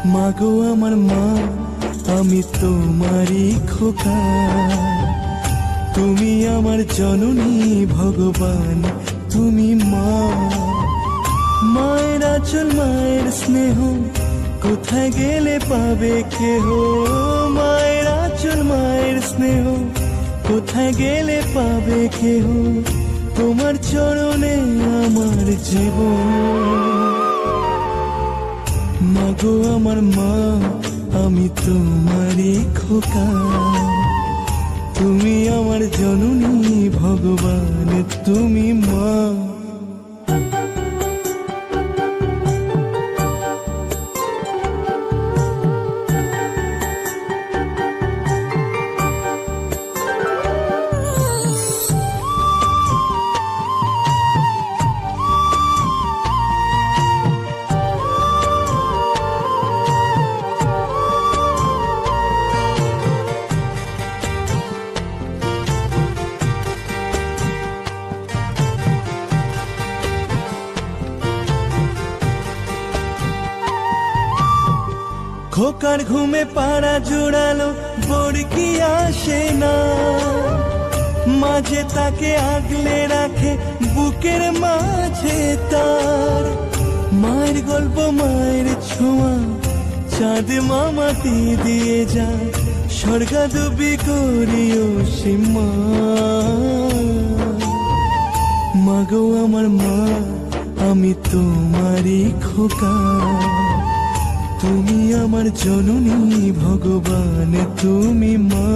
মাগো আমার মা, আমি তোমারই খোকা। তুমি আমার জননী ভগবান, তুমি মা। মায়ের আঁচল মায়ের স্নেহ কোথায় গেলে পাবে কেহ। মায়ের আঁচল মায়ের স্নেহ কোথায় গেলে পাবে কেহ। তোমার চরণে আমার জীবন। মাগো আমার মা, আমি তোমারই খোকা। তুমি আমার জননী ভগবান, তুমি মা। খোকার ঘুমে পাড়া জোড়ালো বড়কি আসে না, মাঝে তাকে আগলে রাখে বুকের মাঝে তার। মায়ের গল্প মায়ের ছোঁয়া, চাঁদ মামাটি দিয়ে যায়, স্বর্গাদুবি করিও সীমা। মাগো আমার মা, আমি তোমারই খোকা। তুমি আমার জননী ভগবান, তুমি মা।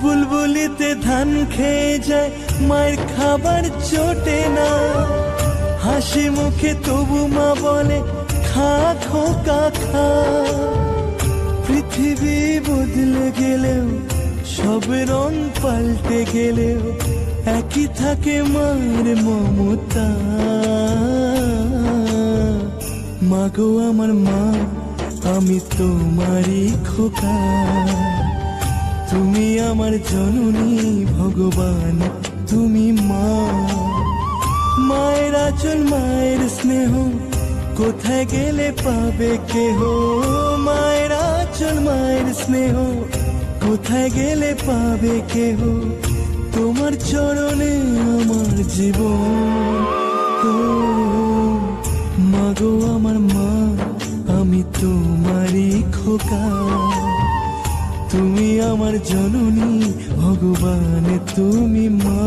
বুলবুলিতে ধান খেয়ে যায়, মায়ের খাবার চটে না। হাসি মুখে তবু মা বলে খা খোকা খা। পৃথিবী বদলে গেলেও, সব রং পাল্টে গেলেও, একই থাকে মায়ের মমতা। মাগো আমার মা, আমি তোমারই খোকা। তুমি আমার জননী ভগবান, তুমি মা। মায়ের আঁচল মায়ের স্নেহ কোথায় গেলে পাবে কেহ। মায়ের আঁচল মায়ের স্নেহ কোথায় গেলে পাবে কেহ। তোমার চরণে আমার জীবন। ও মাগো আমার মা, আমি তোমারই খোকা। তুমি আমার জননী ভগবান, তুমি মা।